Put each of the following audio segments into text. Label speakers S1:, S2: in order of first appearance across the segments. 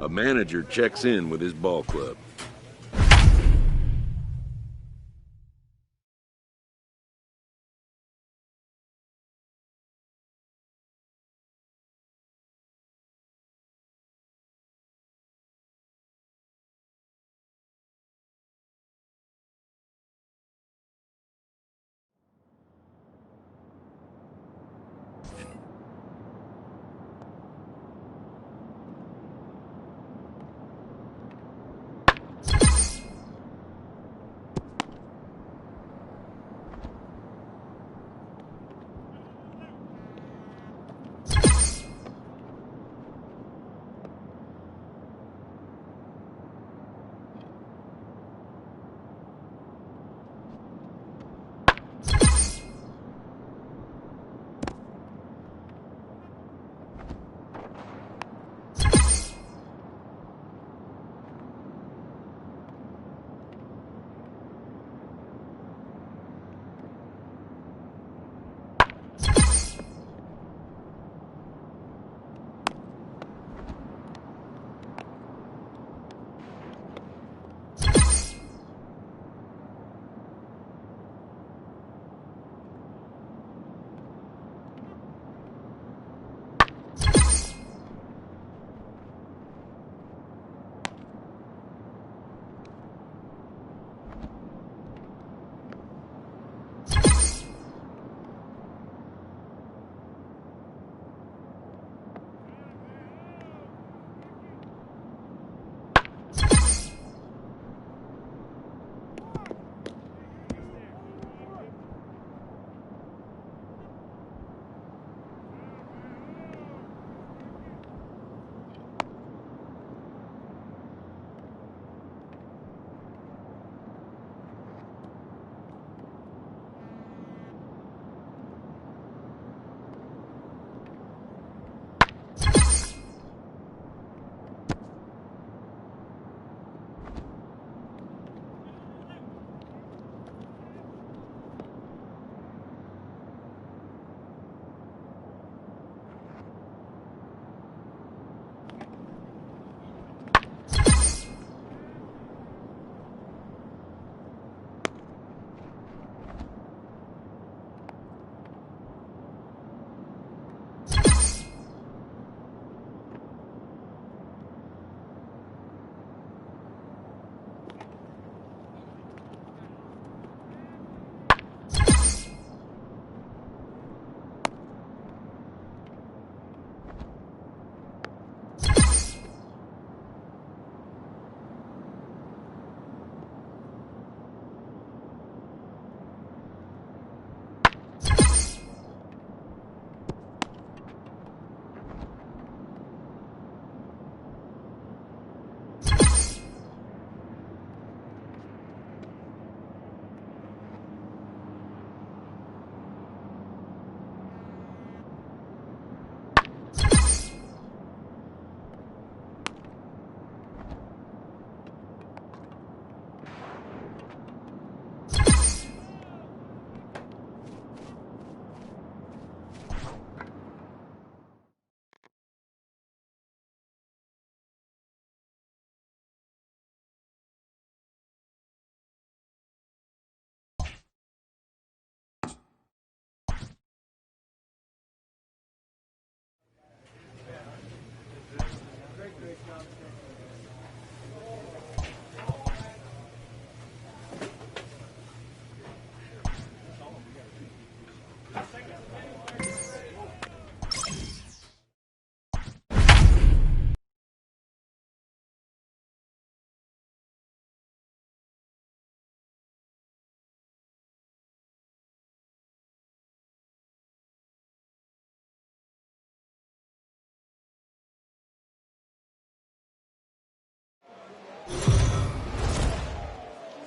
S1: A manager checks in with his ball club.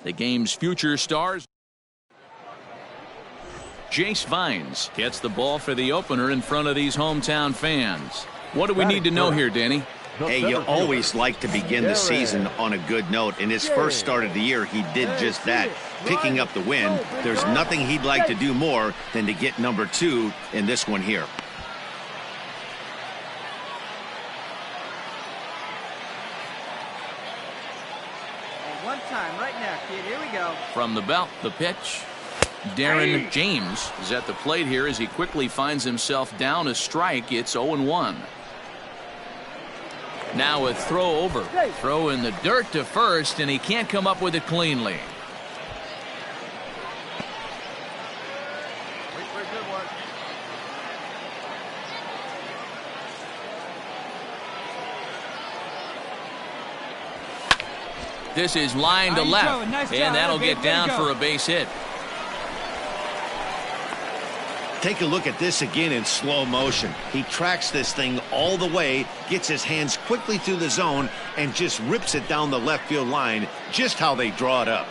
S2: The game's future stars. Jace Vines gets the ball for the opener in front of these hometown fans. What do we need to know here, Danny?
S3: Hey, you always like to begin the season on a good note. In his first start of the year, he did just that, picking up the win. There's nothing he'd like to do more than to get number 2 in this one here.
S4: One time, right now, kid. Here we go.
S2: From the belt, the pitch. Darren James is at the plate here as he quickly finds himself down a strike. It's 0-1. Now a throw over. Throw in the dirt to first, and he can't come up with it cleanly. This is line to left, and that'll get down for a base hit.
S3: Take a look at this again in slow motion. He tracks this thing all the way, gets his hands quickly through the zone, and just rips it down the left field line, just how they draw it up.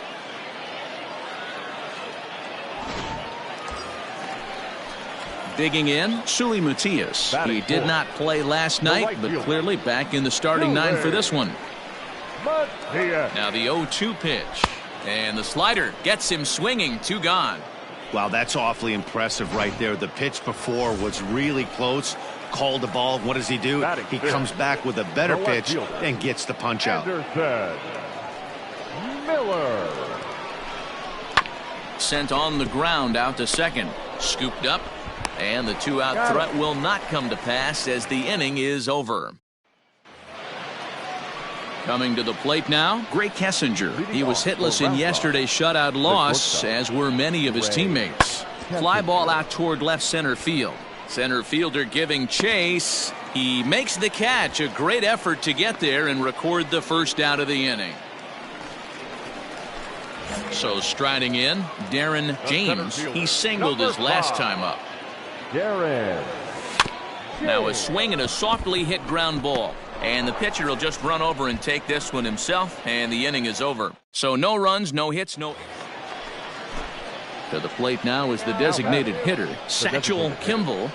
S2: Digging in, Sully Matias. He did not play last night, but clearly back in the starting nine for this one. Now the 0-2 pitch, and the slider gets him swinging. 2 gone.
S3: Wow, that's awfully impressive right there. The pitch before was really close. Called the ball. What does he do? He comes back with a better pitch and gets the punch out.
S5: Miller.
S2: Sent on the ground out to second. Scooped up, and the 2-out threat will not come to pass as the inning is over. Coming to the plate now, Gray Kessinger. He was hitless in yesterday's shutout loss, as were many of his teammates. Fly ball out toward left center field. Center fielder giving chase. He makes the catch. A great effort to get there and record the first out of the inning. So striding in, Darren James. He singled his last time up.
S5: Darren.
S2: Now a swing and a softly hit ground ball. And the pitcher will just run over and take this one himself, and the inning is over. So no runs, no hits, no. To the plate now is the designated hitter, Satchel Kimball.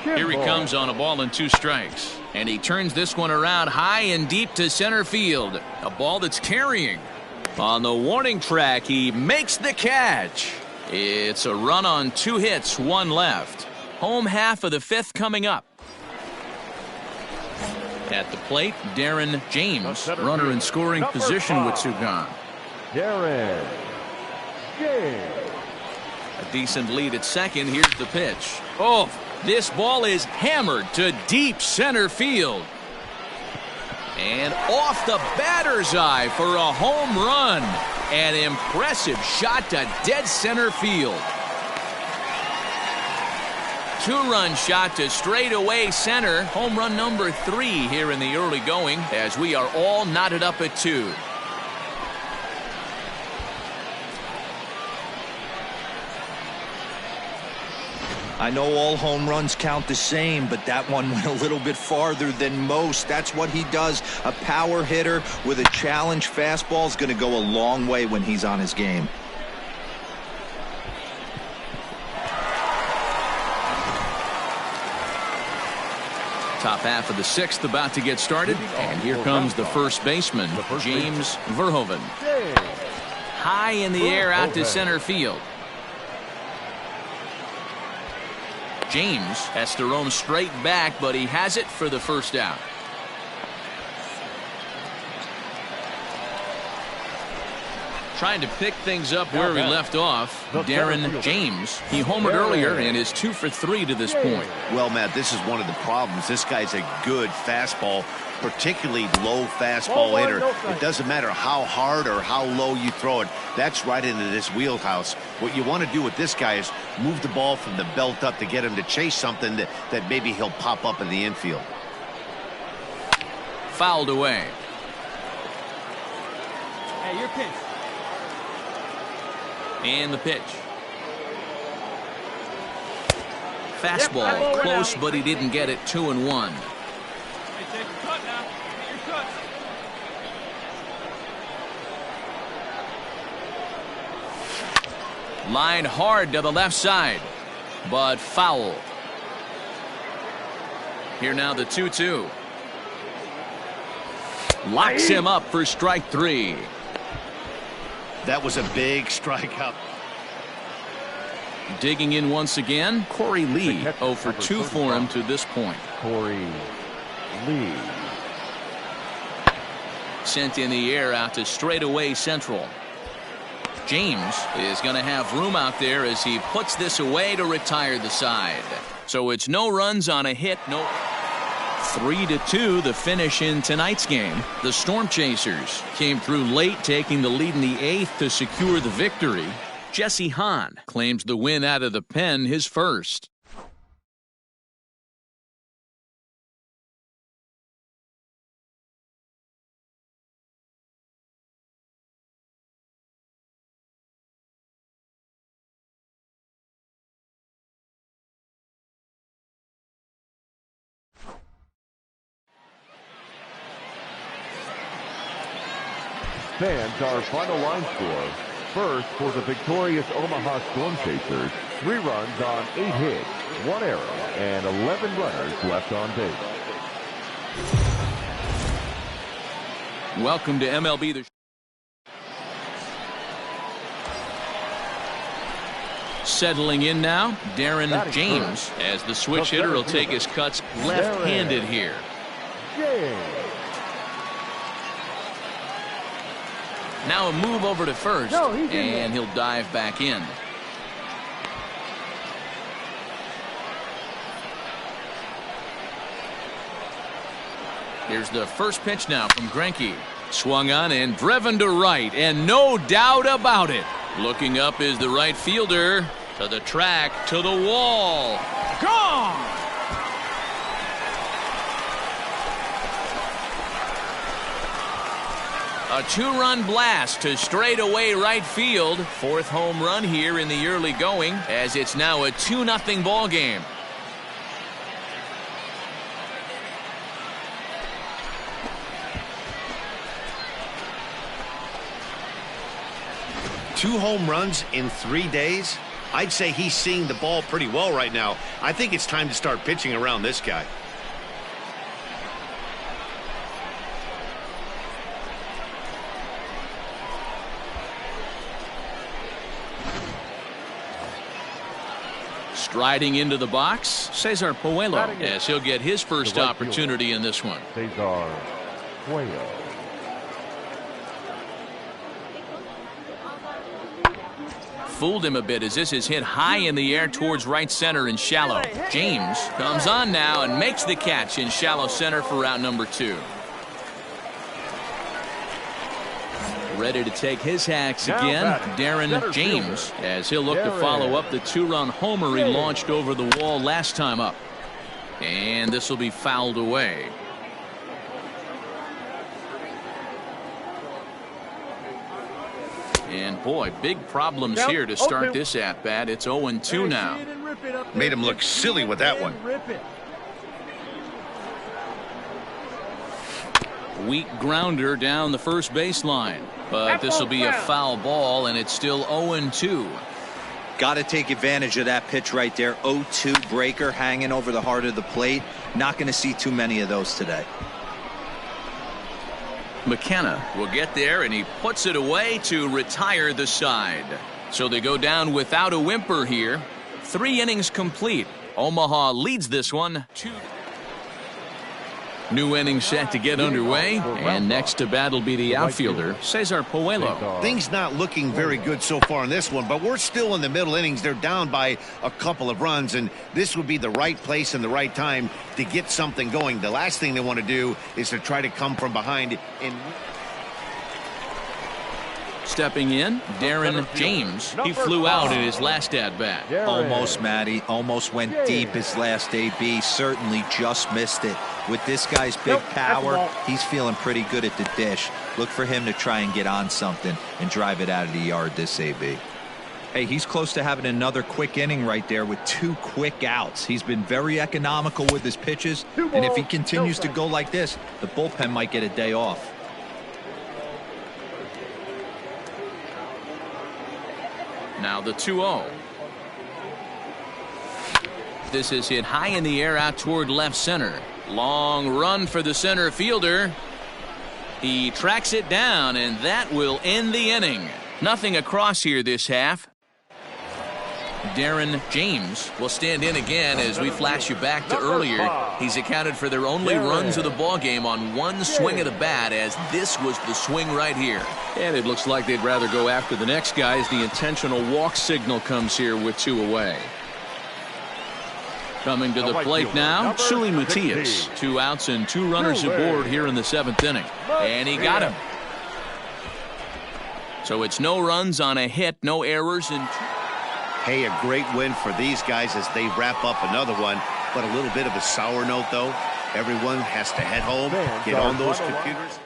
S2: Here he comes on a ball and 2 strikes. And he turns this one around high and deep to center field. A ball that's carrying. On the warning track, he makes the catch. It's a run on 2 hits, 1 left. Home half of the 5th coming up. At the plate, Darren James, runner in scoring position with 2 gone.
S5: Darren James.
S2: A decent lead at second. Here's the pitch. Oh, this ball is hammered to deep center field. And off the batter's eye for a home run. An impressive shot to dead center field. 2-run shot to straightaway center. Home run number 3 here in the early going, as we are all knotted up at 2.
S6: I know all home runs count the same, but that one went a little bit farther than most. That's what he does. A power hitter with a challenge fastball is going to go a long way when he's on his game.
S2: Top half of the 6th about to get started, and here comes the first baseman, James Verhoeven. High in the air out to center field. James has to roam straight back, but he has it for the first out. Trying to pick things up where we left off. Darren James, he homered earlier and is 2 for 3 to this point.
S3: Well, Matt, this is one of the problems. This guy's a good fastball, particularly low fastball hitter. It doesn't matter how hard or how low you throw it. That's right into this wheelhouse. What you want to do with this guy is move the ball from the belt up to get him to chase something that maybe he'll pop up in the infield.
S2: Fouled away.
S4: Hey, your pitch.
S2: And the pitch. Fastball close, but he didn't get it. 2-1.
S4: Hey, take your cut now. Get your cut.
S2: Line hard to the left side, but foul. Here now the 2-2. Locks him up for strike 3.
S3: That was a big strikeout.
S2: Digging in once again, Corey Lee. 0 for 2 for him to this point.
S5: Corey Lee.
S2: sent in the air out to straightaway central. James is going to have room out there as he puts this away to retire the side. So it's no runs on a hit. No. 3-2 the finish in tonight's game. The Storm Chasers came through late, taking the lead in the 8th to secure the victory. Jesse Hahn claims the win out of the pen, his first.
S5: Fans, our final line score. First, for the victorious Omaha Storm Chasers, 3 runs on 8 hits, 1 error, and 11 runners left on base.
S2: Welcome to MLB. Settling in now, Darren James, as the switch hitter will take his cuts left-handed here.
S5: James.
S2: Now a move over to first, and he'll dive back in. Here's the first pitch now from Greinke. Swung on and driven to right, and no doubt about it. Looking up is the right fielder. To the track, to the wall. Gone! A 2-run blast to straightaway right field. 4th home run here in the early going, as it's now a 2-0 ball game.
S3: Two home runs in 3 days? I'd say he's seeing the ball pretty well right now. I think it's time to start pitching around this guy.
S2: Striding into the box, Cesar Puello, as he'll get his first opportunity in this one.
S5: Cesar Puello.
S2: Fooled him a bit as this is hit high in the air towards right center and shallow. James comes on now and makes the catch in shallow center for out number 2. Ready to take his hacks again, Darren James, as he'll look to follow up the 2-run homer he launched over the wall last time up. And this will be fouled away. And boy, big problems here to start this at-bat. It's 0-2 now.
S3: Made him look silly with that one.
S2: Weak grounder down the first baseline. But this will be a foul ball, and it's still 0-2.
S6: Got to take advantage of that pitch right there. 0-2 breaker hanging over the heart of the plate. Not going to see too many of those today.
S2: McKenna will get there, and he puts it away to retire the side. So they go down without a whimper here. 3 innings complete. Omaha leads this one 2. New inning set to get underway, and next to bat will be the outfielder, Cesar Puello.
S3: Things not looking very good so far in this one, but we're still in the middle innings. They're down by a couple of runs, and this would be the right place and the right time to get something going. The last thing they want to do is to try to come from behind. And
S2: stepping in, Darren James. He flew out in his last at-bat.
S6: Almost, Matty. Almost went deep his last AB. Certainly just missed it. With this guy's big power, he's feeling pretty good at the dish. Look for him to try and get on something and drive it out of the yard this AB. Hey, he's close to having another quick inning right there with 2 quick outs. He's been very economical with his pitches, and if he continues to go like this, the bullpen might get a day off.
S2: Now the 2-0. This is hit high in the air out toward left center. Long run for the center fielder. He tracks it down, and that will end the inning. Nothing across here this half. Darren James will stand in again as we flash you back to earlier. He's accounted for their only runs of the ball game on one swing of the bat, as this was the swing right here.
S7: And it looks like they'd rather go after the next guy as the intentional walk signal comes here with 2 away.
S2: Coming to the plate now, Suli Matias. 2 outs and 2 runners aboard here in the 7th inning. And he got him. So it's no runs on a hit, no errors, and
S3: Hey, a great win for these guys as they wrap up another one. But a little bit of a sour note, though. Everyone has to head home, get on those computers.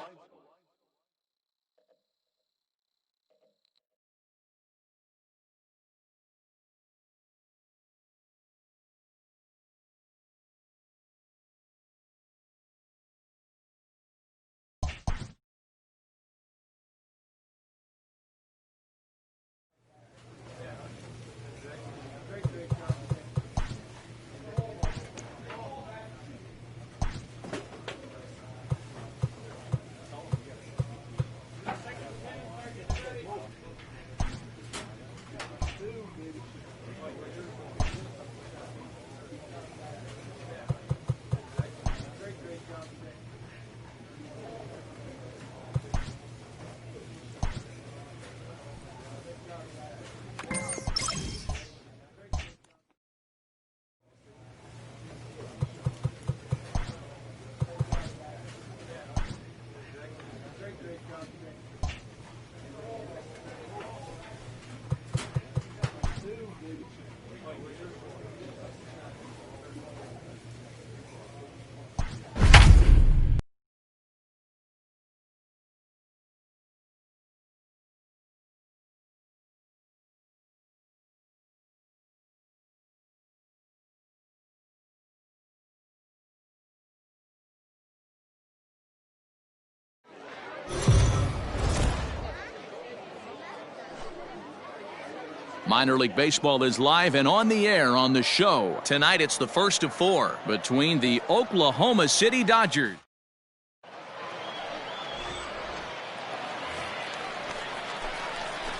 S2: Minor League Baseball is live and on the air on the show. Tonight it's the first of 4 between the Oklahoma City Dodgers.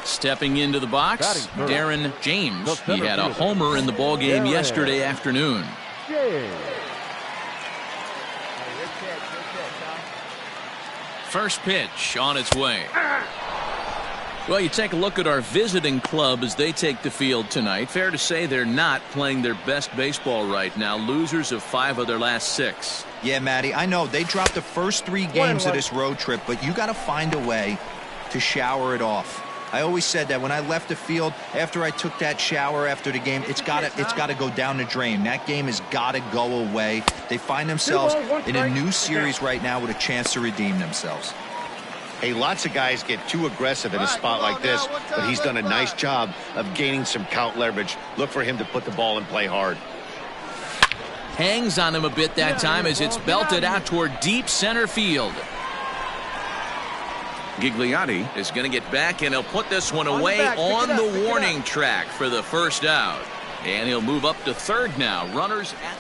S2: Stepping into the box, Darren James. He had a homer in the ballgame yesterday afternoon. First pitch on its way. Well, you take a look at our visiting club as they take the field tonight. Fair to say they're not playing their best baseball right now. Losers of 5 of their last 6.
S6: Yeah, Matty, I know they dropped the first 3 games of this road trip, but you got to find a way to shower it off. I always said that when I left the field after I took that shower after the game, it's got to go down the drain. That game has got to go away. They find themselves in a new series right now with a chance to redeem themselves.
S3: Hey, lots of guys get too aggressive in a spot like this, but he's done a nice job of gaining some count leverage. Look for him to put the ball and play hard.
S2: Hangs on him a bit that time as it's belted out toward deep center field. Gigliotti is going to get back, and he'll put this one away on the warning track for the first out. And he'll move up to third now. Runners at...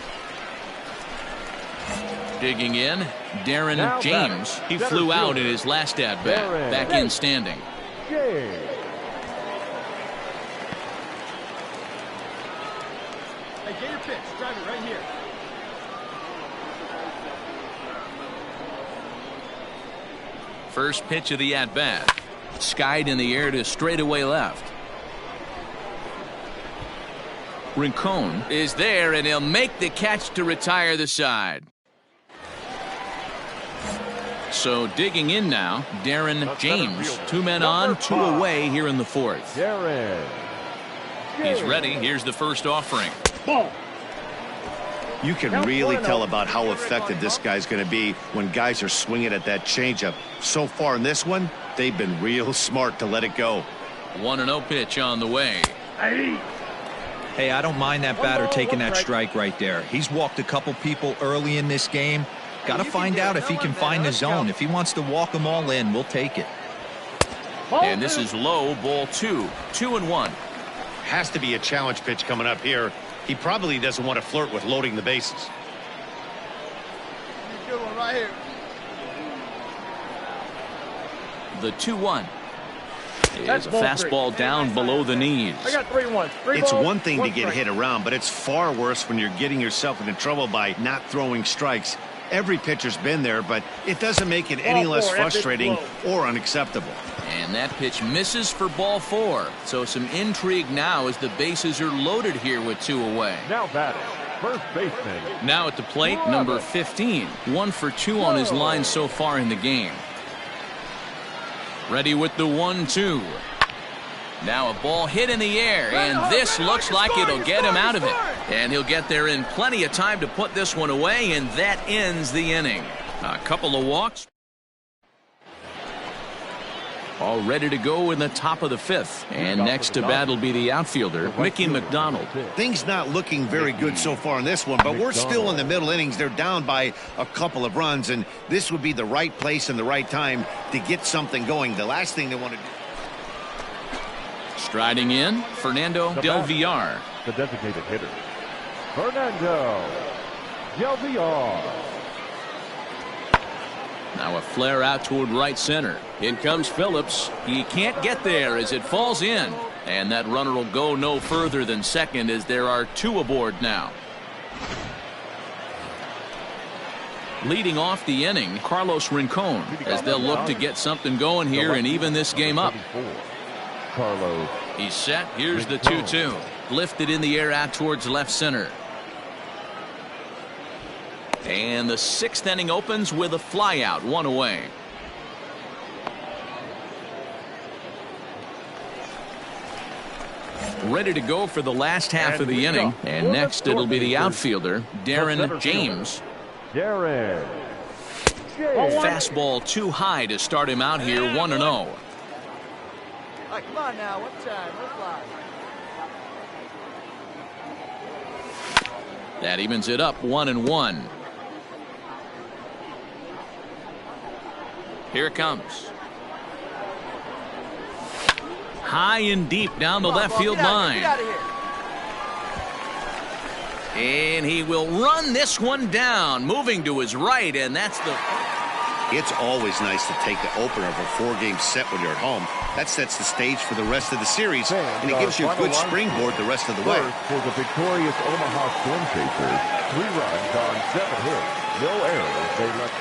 S2: Digging in, Darren James. He flew out in his last at-bat. Back in standing.
S4: Hey, get your pitch. Drive it right here.
S2: First pitch of the at-bat. Skied in the air to straightaway left. Rincon is there, and he'll make the catch to retire the side. So digging in now, Darren James. 2 men on, 2 away here in the 4th. He's ready. Here's the first offering.
S3: You can really tell about how effective this guy's going to be when guys are swinging at that changeup. So far in this one, they've been real smart to let it go.
S2: 1-0 pitch on the way.
S6: Hey, I don't mind that batter taking that strike right there. He's walked a couple people early in this game. Got to find out if he can find the zone. If he wants to walk them all in, we'll take it.
S2: And this is low, ball 2. 2-1.
S3: Has to be a challenge pitch coming up here. He probably doesn't want to flirt with loading the bases.
S4: Good one right here.
S2: The 2-1. is a fastball down below the knees.
S4: I got 3-1.
S3: It's one thing to get hit around, but it's far worse when you're getting yourself into trouble by not throwing strikes. Every pitcher's been there, but it doesn't make it any less frustrating or unacceptable.
S2: And that pitch misses for ball 4. So some intrigue now as the bases are loaded here with 2 away.
S5: Now batting, first baseman.
S2: Now at the plate, number 15. 1 for 2 on his line so far in the game. Ready with the 1-2. Now a ball hit in the air, and this looks like it'll get him out of it. And he'll get there in plenty of time to put this one away, and that ends the inning. A couple of walks. All ready to go in the top of the 5th. And next to bat will be the outfielder, Mickey McDonald.
S3: Things not looking very good so far in this one, but we're still in the middle innings. They're down by a couple of runs, and this would be the right place and the right time to get something going. The last thing they want to do.
S2: Striding in, Fernando Del Villar.
S5: The designated hitter, Fernando Del Villar.
S2: Now a flare out toward right center. In comes Phillips. He can't get there as it falls in. And that runner will go no further than second as there are 2 aboard now. Leading off the inning, Carlos Rincon, as they'll look to get something going here and even this game up.
S5: Carlos.
S2: He's set. Here's the 2-2. Lifted in the air out towards left center. And the 6th inning opens with a fly out, 1 away. Ready to go for the last half of the inning. And next it'll be the outfielder, Darren James.
S5: Darren
S2: Fastball too high to start him out here, 1-0.
S4: All right, come on now. What time? No fly.
S2: That evens it up, 1-1. Here it comes. High and deep down the left field line. And he will run this one down, moving to his right, and that's the...
S3: It's always nice to take the opener of a 4-game set when you're at home. That sets the stage for the rest of the series, and it gives you a good springboard the rest of the way.
S5: For the victorious Omaha Storm Chasers, 3 runs on 7 hits, no errors. They left.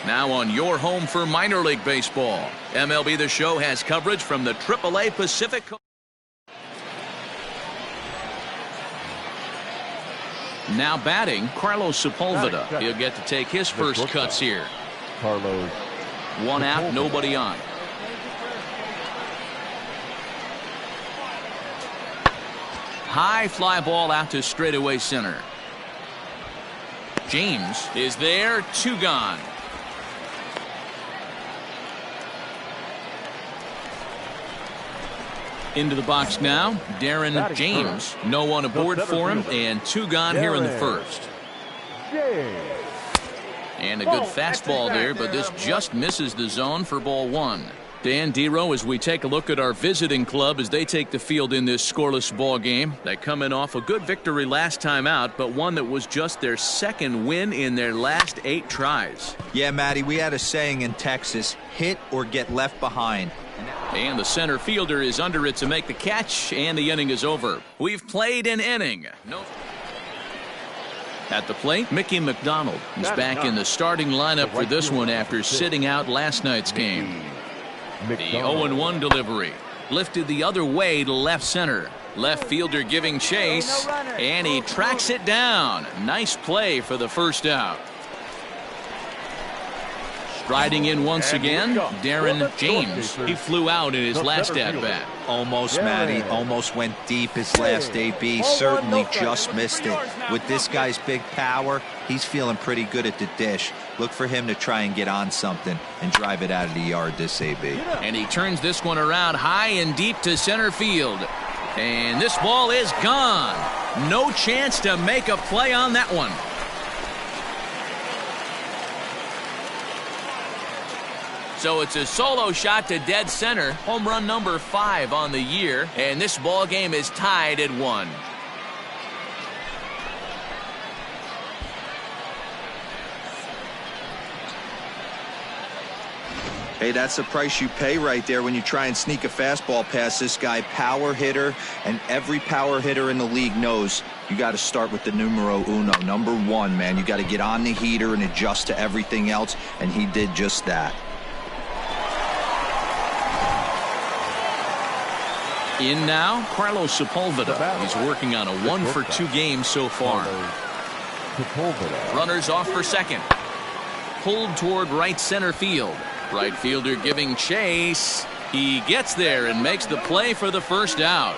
S2: Now on your home for minor league baseball, MLB The Show has coverage from the AAA Pacific Coast. Now batting, Carlos Sepulveda. He'll get to take his first cuts here.
S5: Carlos.
S2: 1 out, nobody on. High fly ball out to straightaway center. James is there, 2 gone. Into the box now, Darren James. No one aboard for him, and 2 gone here in the first. And a good fastball there, but this just misses the zone for ball 1. Dan Dero, as we take a look at our visiting club as they take the field in this scoreless ball game. They come in off a good victory last time out, but one that was just their 2nd win in their last 8 tries.
S6: Yeah, Matty, we had a saying in Texas, hit or get left behind.
S2: And the center fielder is under it to make the catch, and the inning is over. We've played an inning. At the plate, Mickey McDonald is back in the starting lineup for this one after sitting out last night's game. The 0-1 delivery. Lifted the other way to left center. Left fielder giving chase, and he tracks it down. Nice play for the first out. Striding in once again, Darren James. He flew out in his last at-bat.
S6: Almost, Matty. Almost went deep his last AB. Certainly just missed it. With this guy's big power, he's feeling pretty good at the dish. Look for him to try and get on something and drive it out of the yard this AB.
S2: And he turns this one around high and deep to center field. And this ball is gone. No chance to make a play on that one. So it's a solo shot to dead center. Home run number 5 on the year. And this ball game is tied at 1.
S6: Hey, that's the price you pay right there when you try and sneak a fastball past this guy. Power hitter, and every power hitter in the league knows you got to start with the numero uno, number one, man. You got to get on the heater and adjust to everything else, and he did just that.
S2: In now, Carlos Sepulveda. He's working on a 1-for-2 game so far. Runners off for second. Pulled toward right center field. Right fielder giving chase. He gets there and makes the play for the first out.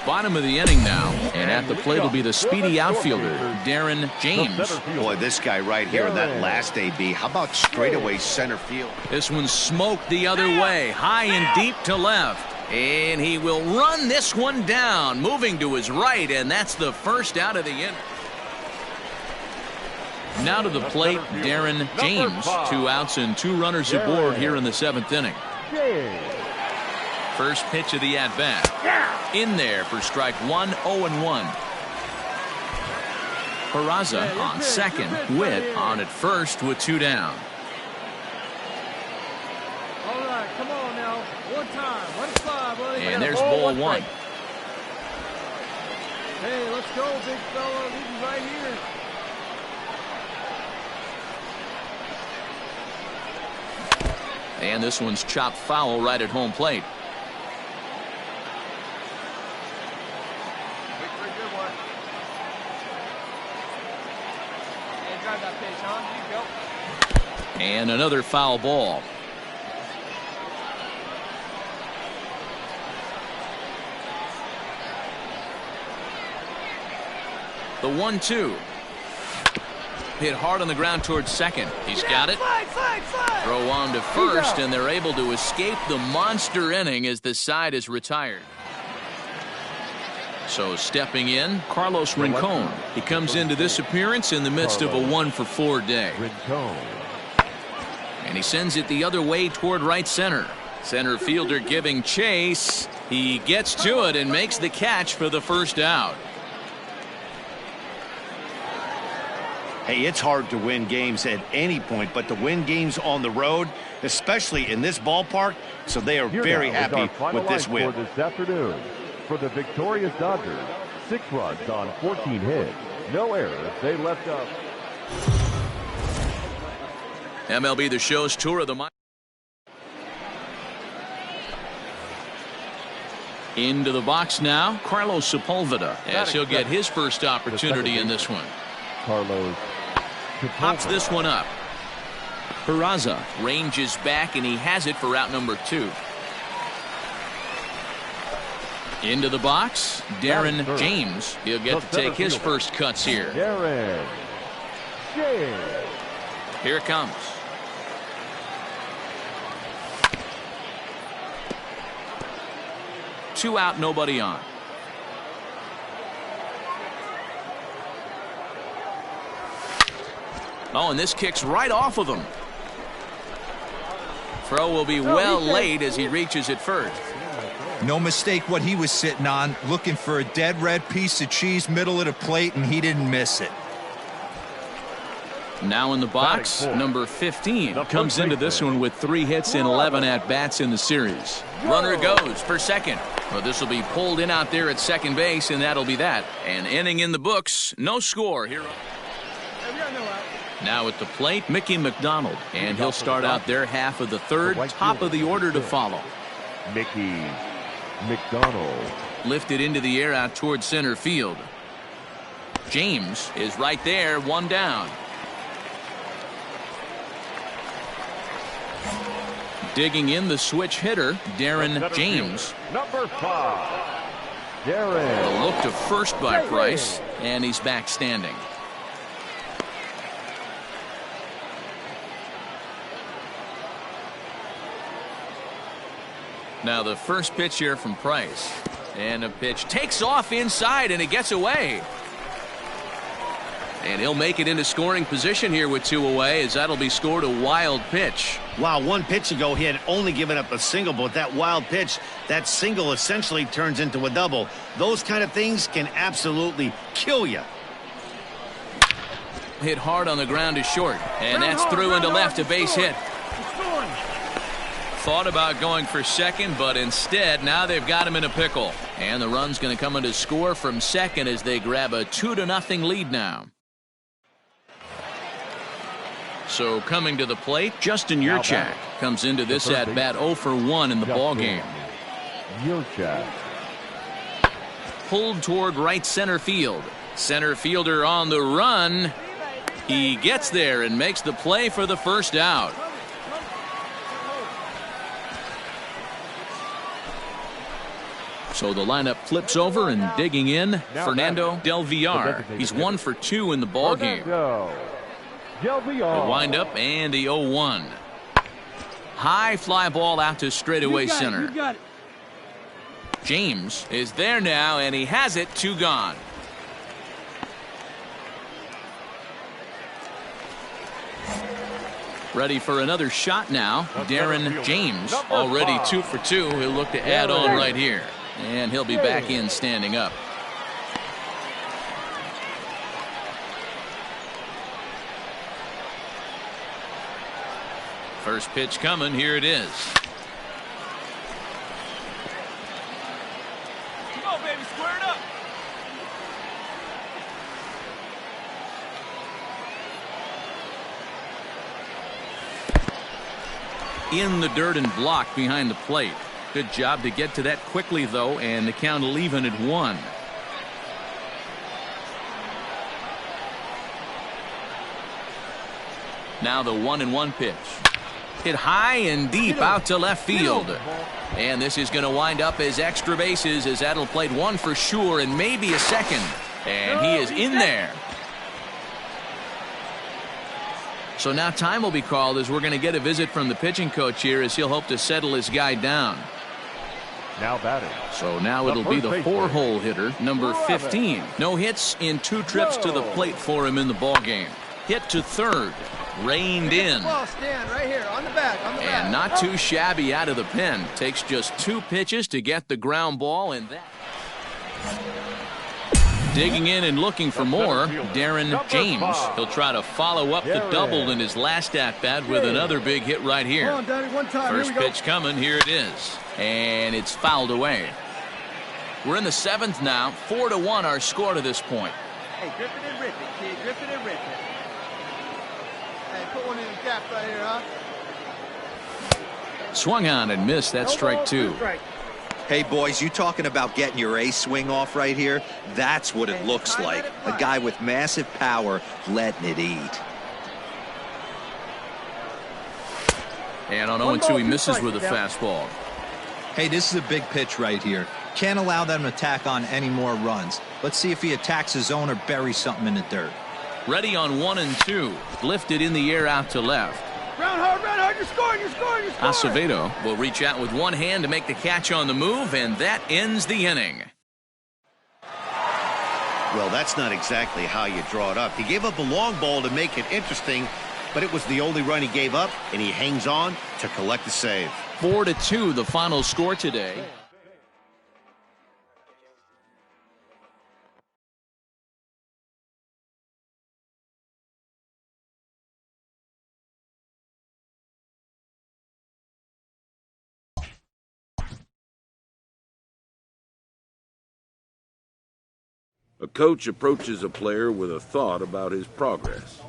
S2: Bottom of the inning now, and at the plate will be the speedy outfielder, Darren James.
S3: Boy, this guy right here in that last AB. How about straightaway center field?
S2: This one smoked the other way, high and deep to left. And he will run this one down, moving to his right, and that's the first out of the inning. Now to the plate, Darren James. 2 outs and 2 runners aboard here in the 7th inning. First pitch of the at-bat. In there for strike 1, 0-1. Peraza on second. Witt on at first with 2 down.
S4: All right, come on now. One time. Let it fly, buddy.
S2: And there's ball 1.
S4: Hey, let's go, big fella. Leave right here.
S2: And this one's chopped foul right at home plate.
S4: Wait for a good one. And drive that pitch, huh? Here you go.
S2: And another foul ball. The 1-2. Hit hard on the ground towards second. He's got it. Throw on to first, and they're able to escape the monster inning as the side is retired. So stepping in, Carlos Rincon. He comes into this appearance in the midst of a 1-for-4 day. And he sends it the other way toward right center. Center fielder giving chase. He gets to it and makes the catch for the first out.
S3: Hey, it's hard to win games at any point, but to win games on the road, especially in this ballpark, so they are very happy with this win.
S5: For this afternoon, for the victorious Dodgers, 6 runs on 14 hits, no errors. They left up.
S2: MLB The Show's tour of the into the box now, Carlos Sepulveda, as he'll get his first opportunity in this one.
S5: Carlos
S2: pops this one up. Peraza ranges back, and he has it for out number 2. Into the box, Darren James. He'll get to take his first cuts here.
S5: Darren James.
S2: Here it comes. Two out, nobody on. Oh, and this kicks right off of him. Throw will be well late as he reaches it first.
S6: No mistake what he was sitting on, looking for a dead red piece of cheese middle of the plate, and he didn't miss it.
S2: Now in the box, number 15 comes into this one with 3 hits and 11 at-bats in the series. Runner goes for second. Well, this will be pulled in out there at second base, and that'll be that. An inning in the books, no score here. Now at the plate, Mickey McDonald, and he'll start out their half of the third, top of the order to follow.
S5: Mickey McDonald.
S2: Lifted into the air out towards center field. James is right there, 1 down. Digging in the switch hitter, Darren James.
S5: Number 5. Darren.
S2: A look to first by Price, and he's back standing. Now the first pitch here from Price. And a pitch takes off inside, and it gets away. And he'll make it into scoring position here with 2 away, as that'll be scored a wild pitch.
S3: Wow, 1 pitch ago he had only given up a single, but that wild pitch, that single essentially turns into a double. Those kind of things can absolutely kill you.
S2: hit hard on the ground to short. And that's through into left, a base hit. Thought about going for second, but instead now they've got him in a pickle. And the run's going to come in to score from second as they grab a 2-0 lead now. So coming to the plate, Justin Yurchak comes into this at bat 0 for 1 in the ball game.
S5: Yurchak.
S2: Pulled toward right center field. Center fielder on the run. He gets there and makes the play for the first out. So the lineup flips over, and digging in, Fernando Del Villar. He's 1 for 2 in the ball game. A windup and the 0-1. High fly ball out to straightaway center. James is there now, and he has it. 2 gone. Ready for another shot now. Darren James already 2 for 2. He'll look to add on right here. And he'll be back in standing up. First pitch coming. Here it is.
S4: Come on, baby, square it up.
S2: In the dirt and blocked behind the plate. Good job to get to that quickly, though, and the count will even at 1. Now the 1-1 pitch. Hit high and deep out to left field. And this is going to wind up as extra bases, as that'll play 1 for sure and maybe a second. And he is in there. So now time will be called, as we're going to get a visit from the pitching coach here, as he'll hope to settle his guy down.
S5: Now batting.
S2: So now it'll be the 4-hole hitter, number 15. No hits in 2 trips to the plate for him in the ball game. Hit to third, reined in,
S4: Right here, on the back,
S2: and not too shabby out of the pen. Takes just 2 pitches to get the ground ball, and that. Digging in and looking for more, Darren James. He'll try to follow up the double in his last at-bat with another big hit right here. First pitch coming, here it is. And it's fouled away. We're in the 7th now. 4-1 our score to this point.
S4: Hey, grip it and rip it, kid. Grip it and rip it. Hey, put one in the gap right here, huh?
S2: Swung on and missed. That's strike 2.
S6: Hey, boys, you talking about getting your ace swing off right here? That's what it looks like. A guy with massive power letting it eat.
S2: And on 0-2, he misses with a fastball.
S6: Hey, this is a big pitch right here. Can't allow them to tack on any more runs. Let's see if he attacks his zone or buries something in the dirt.
S2: Ready on 1-2. Lifted in the air out to left.
S4: Round hard, you're scoring, you're scoring.
S2: Acevedo will reach out with one hand to make the catch on the move, and that ends the inning.
S3: Well, that's not exactly how you draw it up. He gave up a long ball to make it interesting, but it was the only run he gave up, and he hangs on to collect the save.
S2: 4-2 the final score today.
S1: A coach approaches a player with a thought about his progress.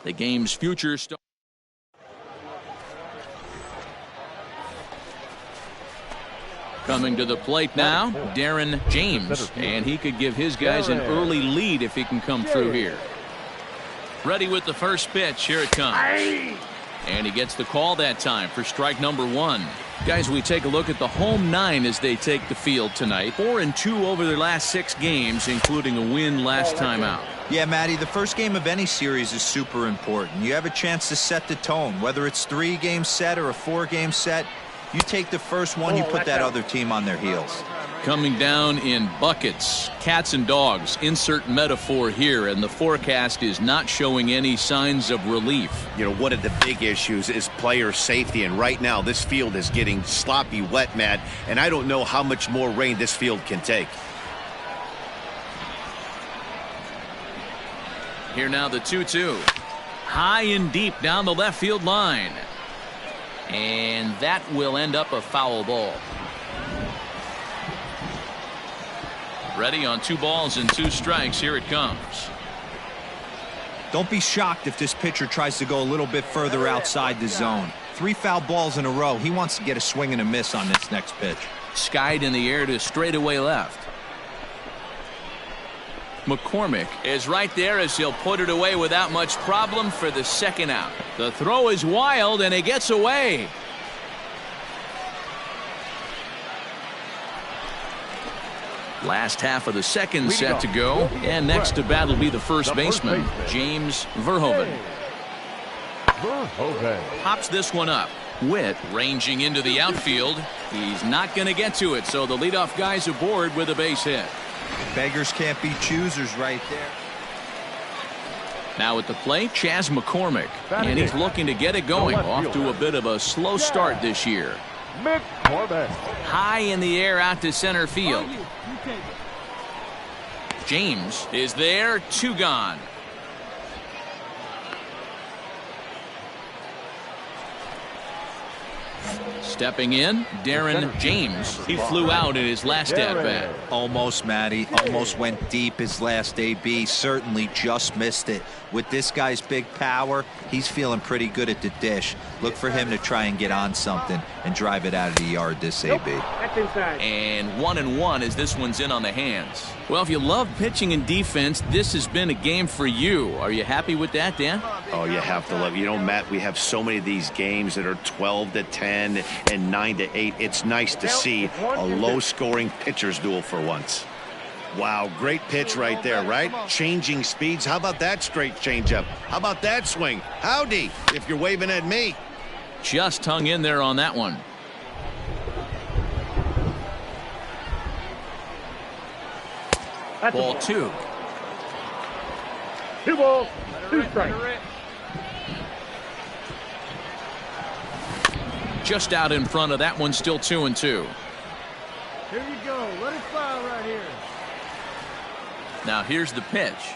S2: The game's future starts. Coming to the plate now, Darren James, and he could give his guys an early lead if he can come through here. Ready with the first pitch. Here it comes. And he gets the call that time for strike number 1. Guys, we take a look at the home 9 as they take the field tonight. 4-2 over their last 6 games, including a win last time out.
S6: Yeah, Matty, the first game of any series is super important. You have a chance to set the tone, whether it's 3-game set or a 4-game set. You take the first one, you put that other team on their heels.
S2: Coming down in buckets, cats and dogs, insert metaphor here, and the forecast is not showing any signs of relief.
S3: You know, one of the big issues is player safety, and right now this field is getting sloppy wet, Matt, and I don't know how much more rain this field can take.
S2: Here now the 2-2. High and deep down the left field line. And that will end up a foul ball. Ready on 2 balls and 2 strikes. Here it comes.
S6: Don't be shocked if this pitcher tries to go a little bit further outside the zone. 3 foul balls in a row. He wants to get a swing and a miss on this next pitch.
S2: Skied in the air to straightaway left. McCormick is right there as he'll put it away without much problem for the second out. The throw is wild and he gets away. Last half of the second set to go, and next to bat will be the first baseman, James Verhoeven. Pops this one up. Witt ranging into the outfield. He's not going to get to it, so the leadoff guy's aboard with a base hit.
S6: Beggars can't be choosers right there.
S2: Now at the plate, Chas McCormick, and he's looking to get it going. Off to a bit of a slow start this year. High in the air out to center field. James is there, 2 gone. Stepping in, Darren James. He flew out in his last at-bat.
S6: Almost, Matty. Almost went deep his last AB. Certainly just missed it. With this guy's big power, he's feeling pretty good at the dish. Look for him to try and get on something and drive it out of the yard this AB.
S2: And 1-1 as this one's in on the hands. Well, if you love pitching and defense, this has been a game for you. Are you happy with that, Dan?
S3: Oh, you have to love it. You know, Matt, we have so many of these games that are 12-10 and 9-8. It's nice to see a low-scoring pitcher's duel for once. Wow, great pitch right there, right? Changing speeds. How about that straight changeup? How about that swing? Howdy, if you're waving at me.
S2: Just hung in there on that one. Ball 2.
S8: 2 balls, 2 strikes.
S2: Just out in front of that one, still 2-2.
S4: Here you go. Let it fly right here.
S2: Now here's the pitch.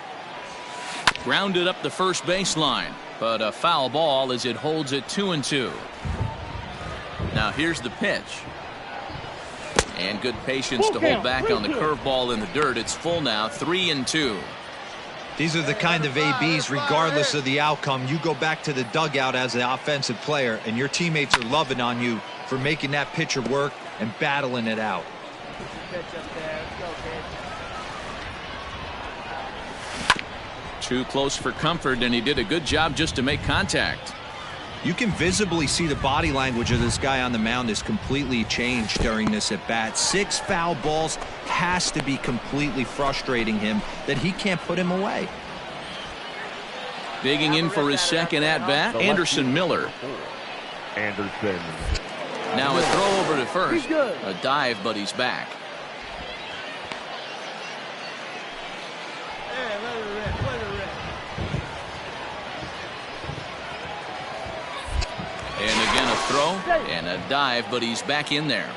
S2: Grounded up the first baseline, but a foul ball as it holds it 2-2. Now here's the pitch. And good patience to hold back on the curveball in the dirt. It's full now, 3-2.
S6: These are the kind of ABs, regardless of the outcome, you go back to the dugout as an offensive player, and your teammates are loving on you for making that pitcher work and battling it out.
S2: Too close for comfort, and he did a good job just to make contact.
S6: You can visibly see the body language of this guy on the mound is completely changed during this at bat. 6 foul balls has to be completely frustrating him that he can't put him away.
S2: Digging in for his second at bat, Anderson Miller.
S5: Anderson.
S2: Now a throw over to first. A dive, but he's back. And again a throw and a dive, but he's back in there.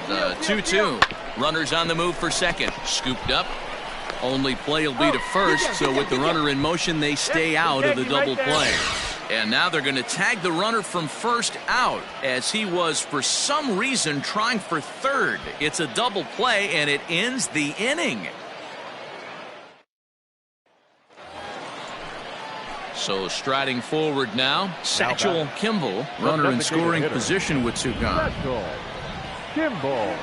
S2: The 2-2. Runners on the move for second. Scooped up. Only play will be to first, so with the runner in motion, they stay out of the double play. And now they're going to tag the runner from first out as he was for some reason trying for third. It's a double play and it ends the inning. So striding forward now, Satchel Kimball, runner in scoring position with two gone.
S5: Kimball.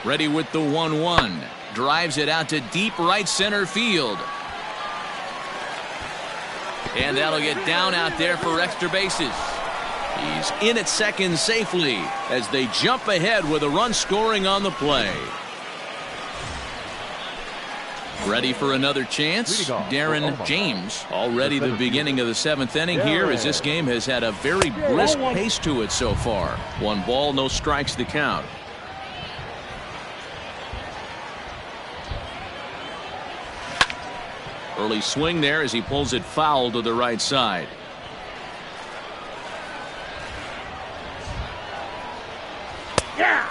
S2: Ready with the 1-1. Drives it out to deep right center field. And that'll get down out there for extra bases. He's in at second safely as they jump ahead with a run scoring on the play. Ready for another chance? Darren James. Already the beginning of the 7th inning here as this game has had a very brisk pace to it so far. 1 ball, no strikes the count. Early swing there as he pulls it foul to the right side.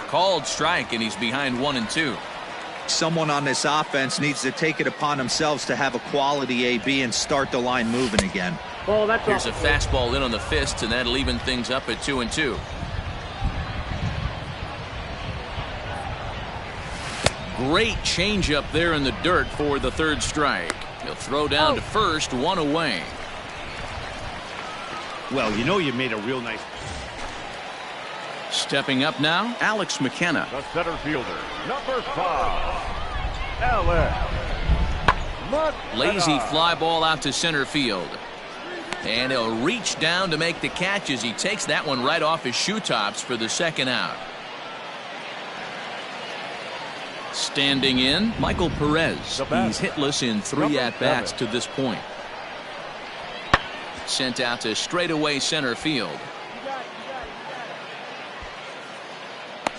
S2: Called strike, and he's behind 1-2.
S6: Someone on this offense needs to take it upon themselves to have a quality AB and start the line moving again.
S8: Oh, that's
S2: Here's a fastball in on the fist, and that'll even things up at 2-2. Great changeup there in the dirt for the third strike. He'll throw down to first, 1 away.
S3: Well, you know you made a real nice.
S2: Stepping up now, Alex McKenna.
S5: The center fielder, number 5, Alex McKenna.
S2: Lazy fly ball out to center field. And he'll reach down to make the catch as he takes that one right off his shoe tops for the second out. Standing in, Michael Perez. He's hitless in 3 at-bats to this point. Sent out to straightaway center field.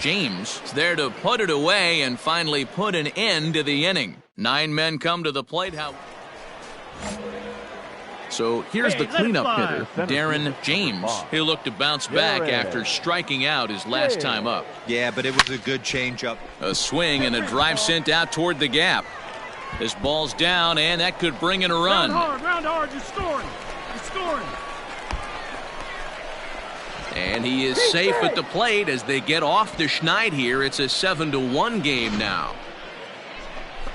S2: James is there to put it away and finally put an end to the inning. 9 men come to the plate. So here's the cleanup hitter, Darren James. He'll look to bounce back after striking out his last time up.
S6: Yeah, but it was a good changeup.
S2: A swing and a drive sent out toward the gap. This ball's down, and that could bring in a run.
S8: Round hard, you're scoring. You're scoring.
S2: And he is safe at the plate as they get off the schneid here. It's a 7-1 game now.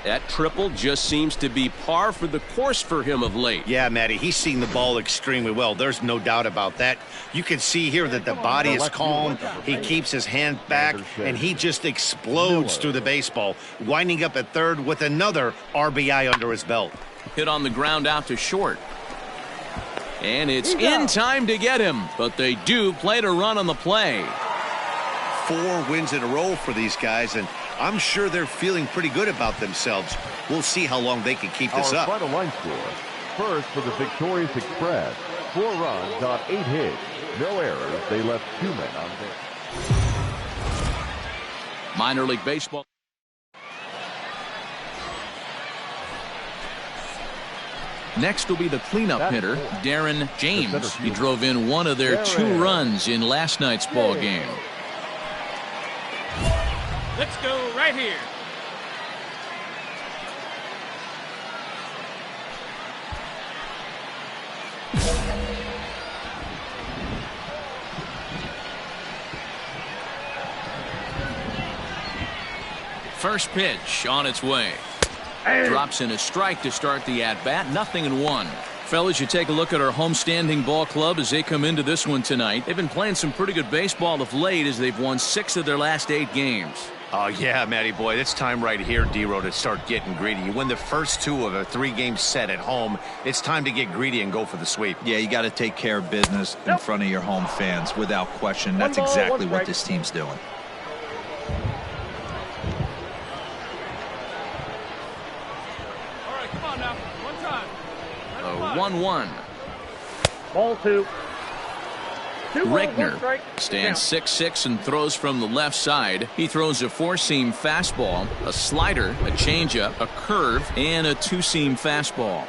S7: That triple just seems to be par for the course for him of late.
S3: Yeah, Matty, he's seen the ball extremely well. There's no doubt about that. You can see here that the body is calm. He keeps his hand back, and he just explodes through the baseball, winding up at third with another RBI under his belt.
S2: Hit on the ground out to short. And it's in time to get him, but they do play to run on the play.
S3: 4 wins in a row for these guys, and I'm sure they're feeling pretty good about themselves. We'll see how long they can keep this up.
S5: Our final line score. First for the victorious Express, 4 runs on 8 hits. No errors. They left 2 men on base.
S2: Minor League Baseball. Next will be the cleanup hitter, Darren James. He drove in 1 of their 2 runs in last night's ball game.
S8: Let's go right here.
S2: First pitch on its way. Drops in a strike to start the at-bat. 0-1. Fellas, you take a look at our homestanding ball club as they come into this one tonight. They've been playing some pretty good baseball of late as they've won 6 of their last 8 games.
S3: Oh, yeah, Matty boy, it's time right here, D-Row, to start getting greedy. You win the first 2 of a 3-game set at home. It's time to get greedy and go for the sweep.
S6: Yeah, you got to take care of business in front of your home fans without question. That's exactly what this team's doing.
S8: All right, come on now. One time.
S2: 1-1.
S8: Ball 2.
S2: Regner stands 6'6" and throws from the left side. He throws a 4-seam fastball, a slider, a changeup, a curve, and a 2-seam fastball.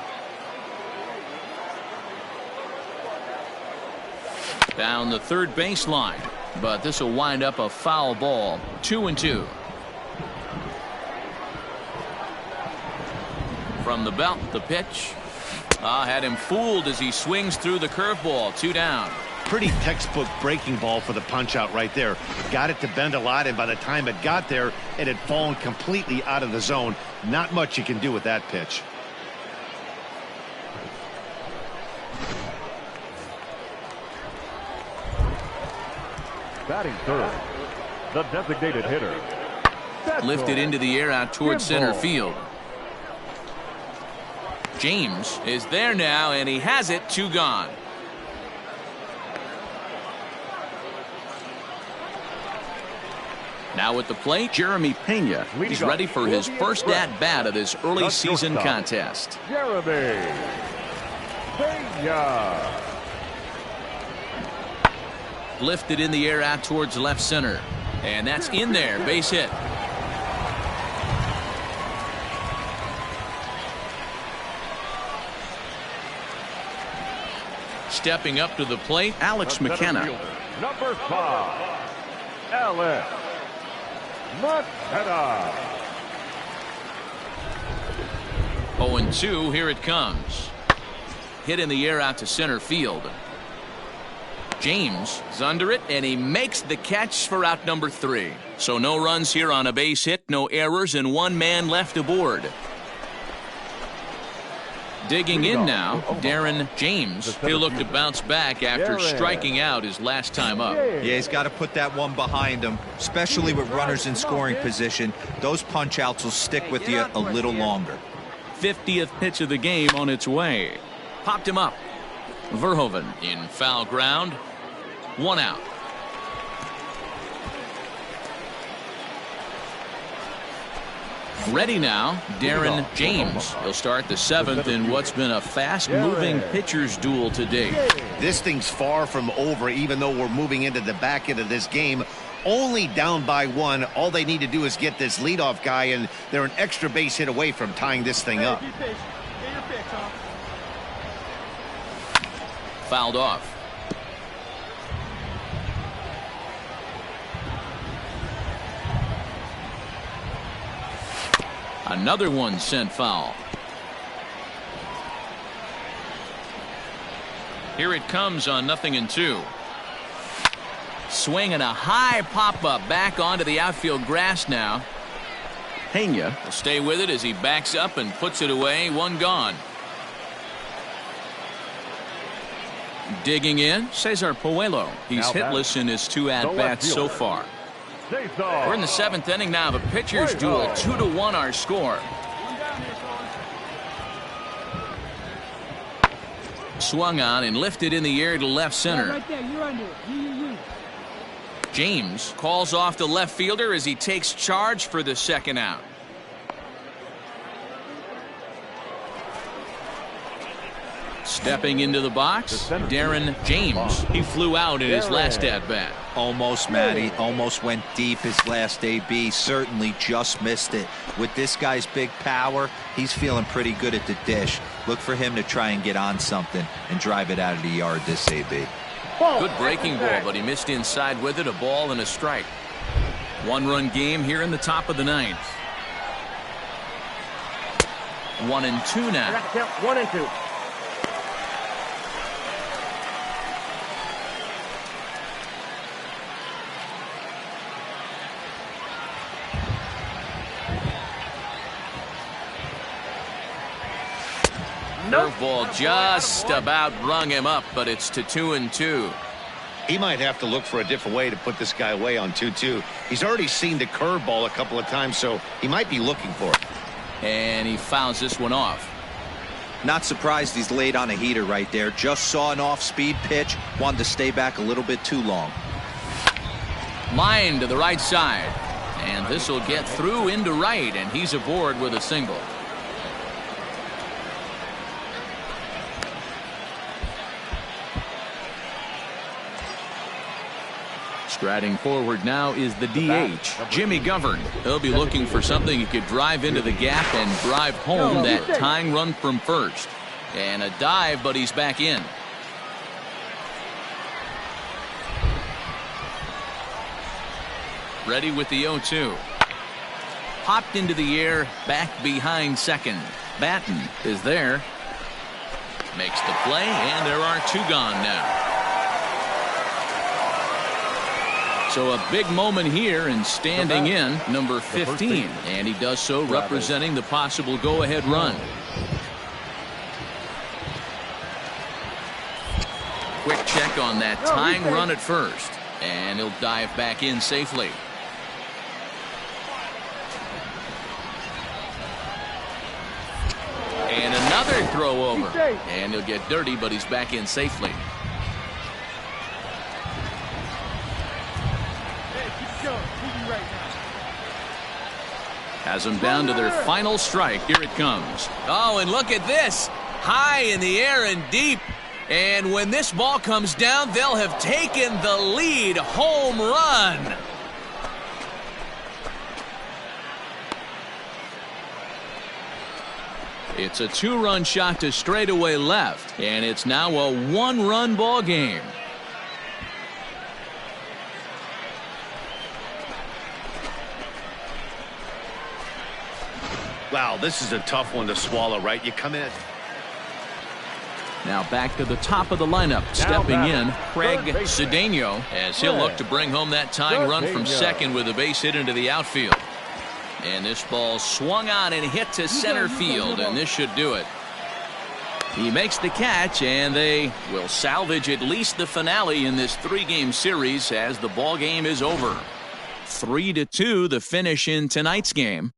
S2: Down the third baseline, but this will wind up a foul ball. 2-2. From the belt, the pitch. Had him fooled as he swings through the curveball. 2 down.
S3: Pretty textbook breaking ball for the punch out right there. Got it to bend a lot, and by the time it got there, it had fallen completely out of the zone. Not much you can do with that pitch.
S5: Batting third, the designated hitter.
S2: Lifted into the air out towards center field. James is there now, and he has it. 2 gone. Now at the plate, Jeremy Pena. He's ready for his first at-bat of this early season contest.
S5: Jeremy Pena.
S2: Lifted in the air out towards left center. And that's in there. Base hit. Stepping up to the plate, Alex McKenna.
S5: Number 5, Alex McKenna.
S2: 0-2, here it comes. Hit in the air out to center field. James is under it, and he makes the catch for out number 3. So no runs here on a base hit, no errors, and 1 man left aboard. Digging in now, Darren James. He'll look to bounce back after striking out his last time up.
S6: Yeah, he's got to put that one behind him, especially with runners in scoring position. Those punch outs will stick with you a little longer.
S2: 50th pitch of the game on its way. Popped him up. Verhoeven in foul ground. 1 out. Ready now, Darren James. He'll start the 7th in what's been a fast-moving pitcher's duel today.
S3: This thing's far from over, even though we're moving into the back end of this game. Only down by 1. All they need to do is get this leadoff guy, and they're an extra base hit away from tying this thing up.
S2: Fouled off. Another one sent foul. Here it comes on 0-2. Swinging a high pop-up back onto the outfield grass now. Pena will stay with it as he backs up and puts it away. 1 gone. Digging in, Cesar Puello. He's hitless in his 2 at-bats so far. We're in the 7th inning now of a pitcher's duel. 2-1 our score. Swung on and lifted in the air to left center.
S8: Right there, you're under it.
S2: James calls off the left fielder as he takes charge for the 2nd out. Stepping into the box, Darren James. He flew out in his last at-bat.
S6: Almost, Matty. Almost went deep his last AB. Certainly just missed it. With this guy's big power, he's feeling pretty good at the dish. Look for him to try and get on something and drive it out of the yard this AB.
S2: Good breaking ball, but he missed inside with it. A ball and a strike. 1-run game here in the top of the 9th. 1-2 now.
S9: 1-2.
S2: Curveball just about rung him up, but it's to 2-2.
S3: He might have to look for a different way to put this guy away on 2-2. He's already seen the curveball a couple of times, so he might be looking for it.
S2: And he fouls this one off.
S6: Not surprised he's laid on a heater right there. Just saw an off-speed pitch. Wanted to stay back a little bit too long.
S2: Line to the right side. And this will get through into right, and he's aboard with a single. Striding forward now is the DH, Jimmy Govern. He'll be looking for something he could drive into the gap and drive home that tying run from first. And a dive, but he's back in. Ready with the 0-2. Popped into the air, back behind second. Batten is there. Makes the play, and there are 2 gone now. So a big moment here, and standing in number 15, and he does so representing the possible go-ahead run. Quick check on that tying run at first, and he'll dive back in safely. And another throw over, and he'll get dirty, but he's back in safely. Has them down to their final strike. Here it comes. Oh, and look at this. High in the air and deep. And when this ball comes down, they'll have taken the lead. Home run. It's a 2-run shot to straightaway left, and it's now a 1-run ball game.
S3: Wow, this is a tough one to swallow, right? You come in.
S2: Now back to the top of the lineup. Stepping in, Craig Cedeno, as he'll look to bring home that tying run from second with a base hit into the outfield. And this ball swung on and hit to center field, and this should do it. He makes the catch, and they will salvage at least the finale in this 3-game series as the ball game is over. 3-2 the finish in tonight's game.